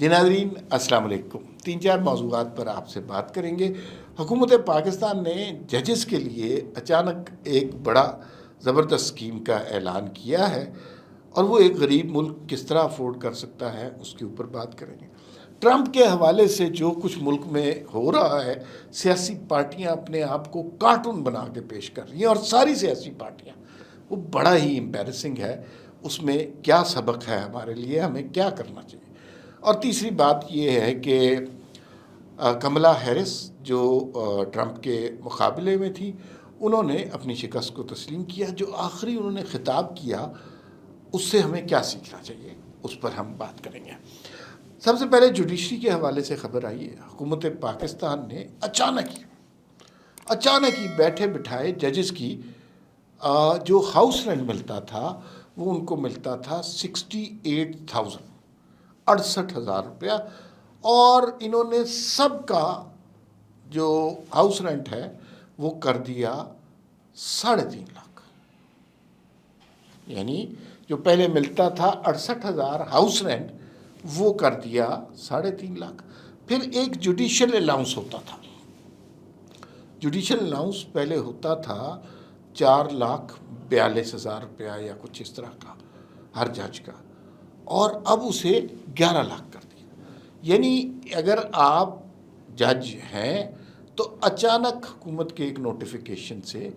جی ناظرین السلام علیکم. 3-4 موضوعات پر آپ سے بات کریں گے. حکومت پاکستان نے ججز کے لیے اچانک ایک بڑا زبردست اسکیم کا اعلان کیا ہے اور وہ ایک غریب ملک کس طرح افورڈ کر سکتا ہے اس کے اوپر بات کریں گے. ٹرمپ کے حوالے سے جو کچھ ملک میں ہو رہا ہے، سیاسی پارٹیاں اپنے آپ کو کارٹون بنا کے پیش کر رہی ہیں اور ساری سیاسی پارٹیاں، وہ بڑا ہی امبیرسنگ ہے. اس میں کیا سبق ہے ہمارے لیے، ہمیں کیا کرنا چاہیے. اور تیسری بات یہ ہے کہ کملا ہیرس جو ٹرمپ کے مقابلے میں تھی، انہوں نے اپنی شکست کو تسلیم کیا. جو آخری انہوں نے خطاب کیا اس سے ہمیں کیا سیکھنا چاہیے، اس پر ہم بات کریں گے. سب سے پہلے جوڈیشری کے حوالے سے خبر آئی ہے. حکومت پاکستان نے اچانک ہی بیٹھے بٹھائے ججز کی جو ہاؤس رینٹ ملتا تھا وہ ان کو ملتا تھا 68,000 68,000 روپیہ، اور انہوں نے سب کا جو ہاؤس رینٹ ہے وہ کر دیا 3.5 لاکھ. یعنی جو پہلے ملتا تھا 68,000 ہاؤس رینٹ وہ کر دیا 3.5 لاکھ. پھر ایک جوڈیشل الاؤنس ہوتا تھا. جوڈیشل الاؤنس پہلے ہوتا تھا 4,42,000 روپیہ یا کچھ اس طرح کا ہر جج کا، اور اب اسے 11 لاکھ کر دیا. یعنی اگر آپ جج ہیں تو اچانک حکومت کے ایک نوٹیفیکیشن سے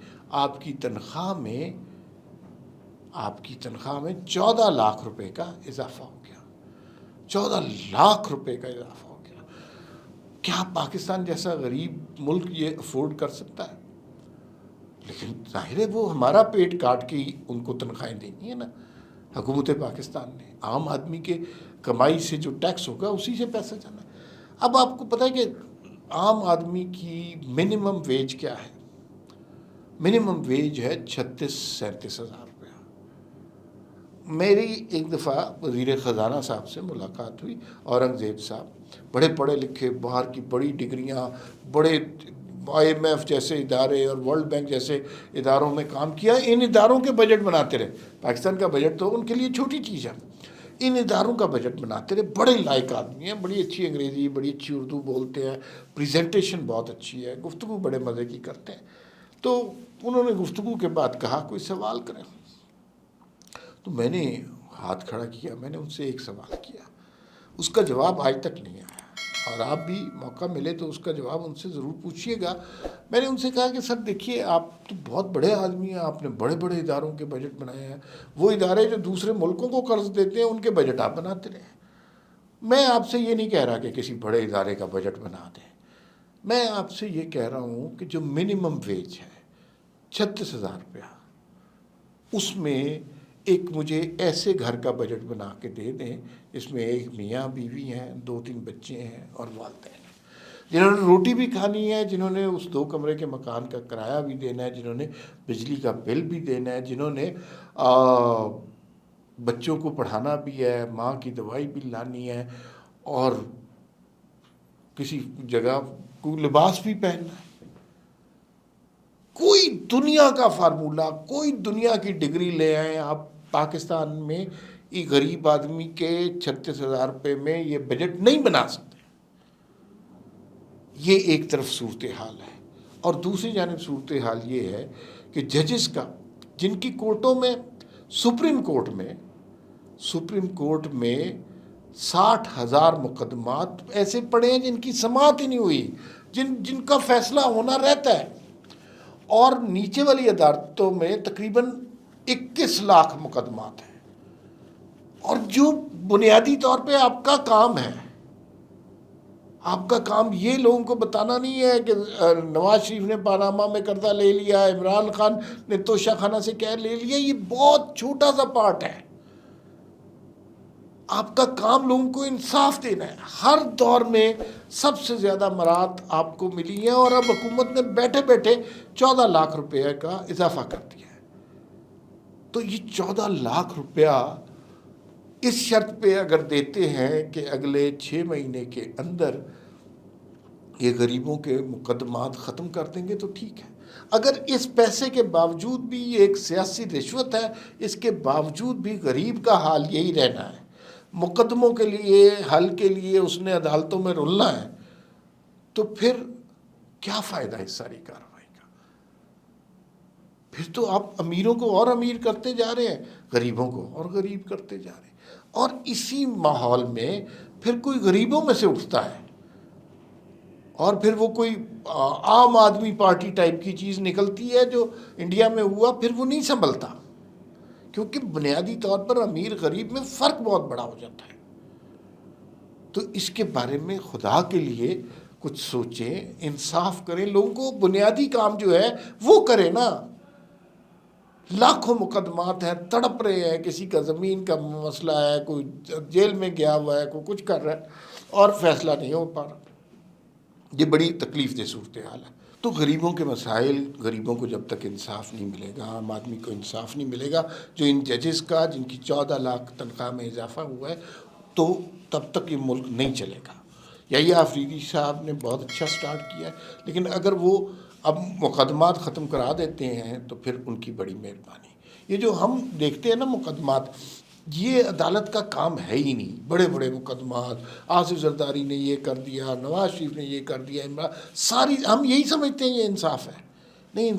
آپ کی تنخواہ میں 14 لاکھ روپے کا اضافہ ہو گیا. 14 لاکھ روپے کا اضافہ ہو گیا. کیا پاکستان جیسا غریب ملک یہ افورڈ کر سکتا ہے؟ لیکن ظاہر ہے وہ ہمارا پیٹ کاٹ کے ہی ان کو تنخواہیں دینی ہے نا. حکومت پاکستان نے عام آدمی کے کمائی سے جو ٹیکس ہوگا اسی سے پیسہ جانا ہے. اب آپ کو پتہ ہے کہ عام آدمی کی منیمم ویج کیا ہے؟ منیمم ویج ہے 36-37 ہزار روپیہ. میری ایک دفعہ وزیر خزانہ صاحب سے ملاقات ہوئی. اورنگزیب صاحب بڑے پڑھے لکھے، باہر کی بڑی ڈگریاں، بڑے IMF جیسے ادارے اور ورلڈ بینک جیسے اداروں میں کام کیا. ان اداروں کے بجٹ بناتے رہے. پاکستان کا بجٹ تو ان کے لیے چھوٹی چیز ہے. ان اداروں کا بجٹ بناتے رہے. بڑے لائق آدمی ہیں، بڑی اچھی انگریزی، بڑی اچھی اردو بولتے ہیں، پریزنٹیشن بہت اچھی ہے، گفتگو بڑے مزے کی کرتے ہیں. تو انہوں نے گفتگو کے بعد کہا کوئی سوال کریں. تو میں نے ہاتھ کھڑا کیا. میں نے ان سے ایک سوال کیا، اس کا جواب آج تک نہیں آیا، اور آپ بھی موقع ملے تو اس کا جواب ان سے ضرور پوچھیے گا. میں نے ان سے کہا کہ سر دیکھیے، آپ تو بہت بڑے آدمی ہیں، آپ نے بڑے بڑے اداروں کے بجٹ بنائے ہیں. وہ ادارے جو دوسرے ملکوں کو قرض دیتے ہیں ان کے بجٹ آپ بناتے رہے. میں آپ سے یہ نہیں کہہ رہا کہ کسی بڑے ادارے کا بجٹ بنا دیں. میں آپ سے یہ کہہ رہا ہوں کہ جو منیمم ویج ہے 36,000 روپیہ، اس میں ایک مجھے ایسے گھر کا بجٹ بنا کے دے دیں جس میں ایک میاں بیوی ہیں، 2-3 بچے ہیں اور والدین ہیں، جنہوں نے روٹی بھی کھانی ہے، جنہوں نے اس 2 کمرے کے مکان کا کرایہ بھی دینا ہے، جنہوں نے بجلی کا بل بھی دینا ہے، جنہوں نے بچوں کو پڑھانا بھی ہے، ماں کی دوائی بھی لانی ہے، اور کسی جگہ کو لباس بھی پہننا ہے. کوئی دنیا کا فارمولہ، کوئی دنیا کی ڈگری لے آئیں آپ، پاکستان میں ایک غریب آدمی کے 36,000 روپے میں یہ بجٹ نہیں بنا سکتے. یہ ایک طرف صورتحال ہے. اور دوسری جانب صورتحال یہ ہے کہ ججز کا، جن کی کورٹوں میں، سپریم کورٹ میں 60,000 مقدمات ایسے پڑے ہیں جن کی سماعت ہی نہیں ہوئی، جن کا فیصلہ ہونا رہتا ہے. اور نیچے والی عدالتوں میں تقریباً 21 لاکھ مقدمات ہیں. اور جو بنیادی طور پہ آپ کا کام ہے، آپ کا کام یہ لوگوں کو بتانا نہیں ہے کہ نواز شریف نے پاناما میں قرضہ لے لیا، عمران خان نے توشہ خانہ سے کیا لے لیا. یہ بہت چھوٹا سا پارٹ ہے. آپ کا کام لوگوں کو انصاف دینا ہے. ہر دور میں سب سے زیادہ مراد آپ کو ملی ہیں، اور اب حکومت نے بیٹھے بیٹھے 14 لاکھ روپے کا اضافہ کر دیا ہے. تو یہ 14 لاکھ روپیہ اس شرط پہ اگر دیتے ہیں کہ اگلے 6 مہینے کے اندر یہ غریبوں کے مقدمات ختم کر دیں گے تو ٹھیک ہے. اگر اس پیسے کے باوجود بھی یہ ایک سیاسی رشوت ہے، اس کے باوجود بھی غریب کا حال یہی رہنا ہے، مقدموں کے لیے حل کے لیے اس نے عدالتوں میں رلنا ہے، تو پھر کیا فائدہ ہے اس ساری کارروائی کا؟ پھر تو آپ امیروں کو اور امیر کرتے جا رہے ہیں، غریبوں کو اور غریب کرتے جا رہے ہیں، اور اسی ماحول میں پھر کوئی غریبوں میں سے اٹھتا ہے اور پھر وہ کوئی عام آدمی پارٹی ٹائپ کی چیز نکلتی ہے جو انڈیا میں ہوا، پھر وہ نہیں سنبھلتا، کیونکہ بنیادی طور پر امیر غریب میں فرق بہت بڑا ہو جاتا ہے۔ تو اس کے بارے میں خدا کے لیے کچھ سوچیں، انصاف کریں، لوگوں کو بنیادی کام جو ہے وہ کریں نا۔ لاکھوں مقدمات ہیں، تڑپ رہے ہیں، کسی کا زمین کا مسئلہ ہے، کوئی جیل میں گیا ہوا ہے، کوئی کچھ کر رہا ہے، اور فیصلہ نہیں ہو پا رہا۔ یہ بڑی تکلیف دہ صورتحال ہے۔ تو غریبوں کے مسائل، غریبوں کو جب تک انصاف نہیں ملے گا، عام آدمی کو انصاف نہیں ملے گا، جو ان ججز کا جن کی 14 لاکھ تنخواہ میں اضافہ ہوا ہے، تو تب تک یہ ملک نہیں چلے گا۔ یحییٰ آفریدی صاحب نے بہت اچھا سٹارٹ کیا ہے، لیکن اگر وہ اب مقدمات ختم کرا دیتے ہیں تو پھر ان کی بڑی مہربانی۔ یہ جو ہم دیکھتے ہیں نا مقدمات، یہ عدالت کا کام ہے ہی نہیں۔ بڑے بڑے مقدمات، آصف زرداری نے یہ کر دیا، نواز شریف نے یہ کر دیا، عمران، ساری ہم یہی سمجھتے ہیں یہ انصاف ہے۔ نہیں،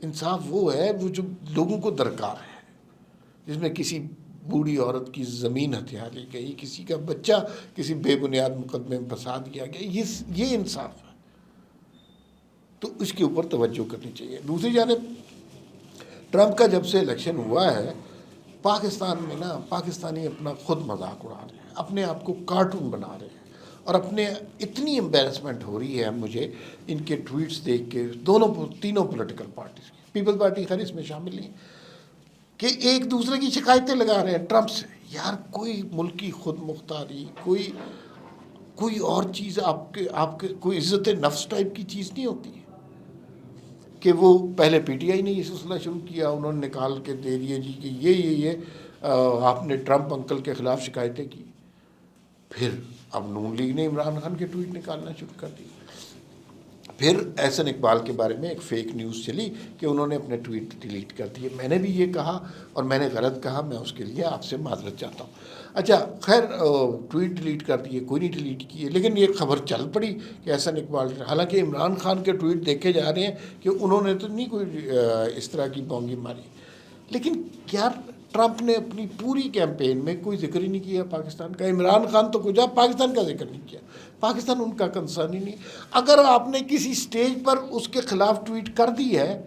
انصاف وہ ہے وہ جو لوگوں کو درکار ہے، جس میں کسی بوڑھی عورت کی زمین ہتھیا لی گئی، کسی کا بچہ کسی بے بنیاد مقدمے میں پھنسا دیا گیا، یہ انصاف ہے۔ تو اس کے اوپر توجہ کرنی چاہیے۔ دوسری جانب ٹرمپ کا جب سے الیکشن ہوا ہے، پاکستان میں نا پاکستانی اپنا خود مذاق اڑا رہے ہیں، اپنے آپ کو کارٹون بنا رہے ہیں، اور اپنے اتنی امبیرسمنٹ ہو رہی ہے مجھے ان کے ٹویٹس دیکھ کے، تینوں پولیٹیکل پارٹیز کی، پیپل پارٹی خیر اس میں شامل نہیں، کہ ایک دوسرے کی شکایتیں لگا رہے ہیں ٹرمپ سے۔ یار کوئی ملک کی خود مختاری، کوئی اور چیز آپ کے کوئی عزت نفس ٹائپ کی چیز نہیں ہوتی ہے کہ وہ پہلے پی ٹی آئی نے یہ سلسلہ شروع کیا، انہوں نے نکال کے دے دیے جی کہ یہ آپ نے ٹرمپ انکل کے خلاف شکایتیں کی۔ پھر اب نون لیگ نے عمران خان کے ٹویٹ نکالنا شروع کر دی۔ پھر احسن اقبال کے بارے میں ایک فیک نیوز چلی کہ انہوں نے اپنے ٹویٹ ڈیلیٹ کر دیے۔ میں نے بھی یہ کہا اور میں نے غلط کہا، میں اس کے لیے آپ سے معذرت چاہتا ہوں۔ اچھا خیر، ٹویٹ ڈیلیٹ کر دیے، کوئی نہیں ڈیلیٹ کیے، لیکن یہ خبر چل پڑی کہ احسن اقبال، حالانکہ عمران خان کے ٹویٹ دیکھے جا رہے ہیں کہ انہوں نے تو نہیں کوئی اس طرح کی بونگی ماری، لیکن کیا ٹرمپ نے اپنی پوری کیمپین میں کوئی ذکر ہی نہیں کیا پاکستان کا؟ عمران خان تو کچھ پاکستان کا ذکر نہیں کیا، پاکستان ان کا کنسرن ہی نہیں۔ اگر آپ نے کسی سٹیج پر اس کے خلاف ٹویٹ کر دی ہے،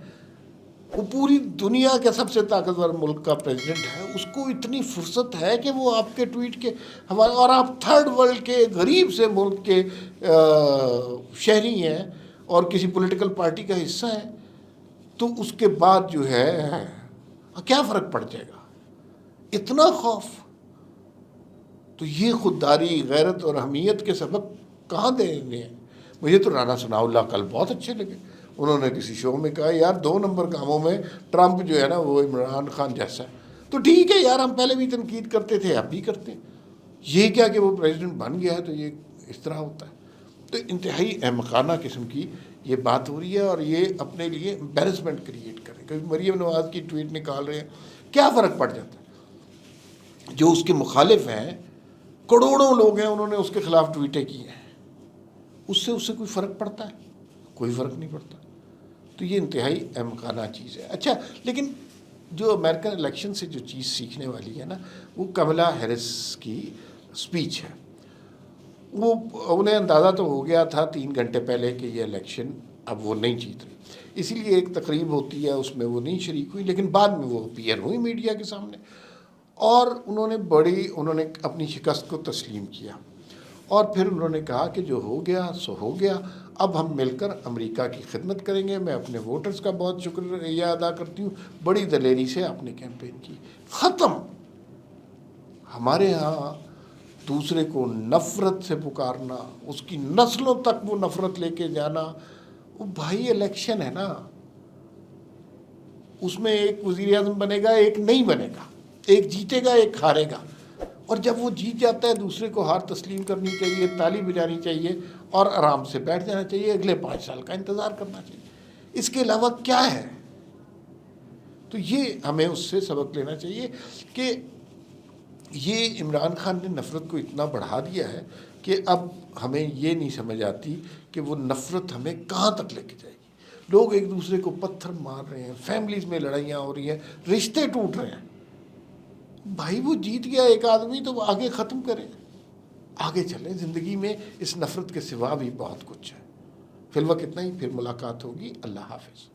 وہ پوری دنیا کے سب سے طاقتور ملک کا پریزیڈنٹ ہے، اس کو اتنی فرصت ہے کہ وہ آپ کے ٹویٹ کے حوالے، اور آپ تھرڈ ورلڈ کے غریب سے ملک کے شہری ہیں اور کسی پولیٹیکل پارٹی کا حصہ ہیں، تو اس کے بعد جو ہے کیا فرق پڑ جائے گا؟ اتنا خوف! تو یہ خودداری، غیرت اور حمیت کے سبق کہاں دینے ہیں؟ مجھے تو رانا ثناء اللہ کل بہت اچھے لگے، انہوں نے کسی شو میں کہا یار 2 نمبر کاموں میں ٹرمپ جو ہے نا وہ عمران خان جیسا ہے۔ تو ٹھیک ہے یار، ہم پہلے بھی تنقید کرتے تھے، اب بھی کرتے ہیں، یہ کیا کہ وہ پریزیڈنٹ بن گیا ہے تو یہ اس طرح ہوتا ہے۔ تو انتہائی احمقانہ قسم کی یہ بات ہو رہی ہے، اور یہ اپنے لیے امبیرسمنٹ کریٹ کریں۔ کبھی مریم نواز کی ٹویٹ نکال رہے ہیں، کیا فرق پڑ جاتا ہے؟ جو اس کے مخالف ہیں، کروڑوں لوگ ہیں، انہوں نے اس کے خلاف ٹویٹیں کی ہیں، اس سے کوئی فرق پڑتا ہے؟ کوئی فرق نہیں پڑتا۔ تو یہ انتہائی احمقانہ چیز ہے۔ اچھا، لیکن جو امریکن الیکشن سے جو چیز سیکھنے والی ہے نا، وہ کملا ہیرس کی سپیچ ہے۔ وہ انہیں اندازہ تو ہو گیا تھا 3 گھنٹے پہلے کہ یہ الیکشن اب وہ نہیں جیت رہی، اسی لیے ایک تقریب ہوتی ہے اس میں وہ نہیں شریک ہوئی، لیکن بعد میں وہ اپیئر ہوئی میڈیا کے سامنے، اور انہوں نے اپنی شکست کو تسلیم کیا، اور پھر انہوں نے کہا کہ جو ہو گیا سو ہو گیا، اب ہم مل کر امریکہ کی خدمت کریں گے۔ میں اپنے ووٹرز کا بہت شکریہ ادا کرتی ہوں، بڑی دلیری سے آپ نے کیمپین کی۔ ختم۔ ہمارے ہاں دوسرے کو نفرت سے پکارنا، اس کی نسلوں تک وہ نفرت لے کے جانا، وہ بھائی الیکشن ہے نا، اس میں ایک وزیر اعظم بنے گا، ایک نہیں بنے گا، ایک جیتے گا، ایک ہارے گا، اور جب وہ جیت جاتا ہے دوسرے کو ہار تسلیم کرنی چاہیے، تالی بجانی چاہیے، اور آرام سے بیٹھ جانا چاہیے، اگلے 5 سال کا انتظار کرنا چاہیے۔ اس کے علاوہ کیا ہے؟ تو یہ ہمیں اس سے سبق لینا چاہیے کہ یہ عمران خان نے نفرت کو اتنا بڑھا دیا ہے کہ اب ہمیں یہ نہیں سمجھ آتی کہ وہ نفرت ہمیں کہاں تک لے کے جائے گی. لوگ ایک دوسرے کو پتھر مار رہے ہیں، فیملیز میں لڑائیاں ہو رہی ہیں، رشتے ٹوٹ رہے ہیں. بھائی وہ جیت گیا ایک آدمی تو وہ آگے ختم کریں، آگے چلیں. زندگی میں اس نفرت کے سوا بھی بہت کچھ ہے. فی الوقت اتنا ہی، پھر ملاقات ہوگی. اللہ حافظ.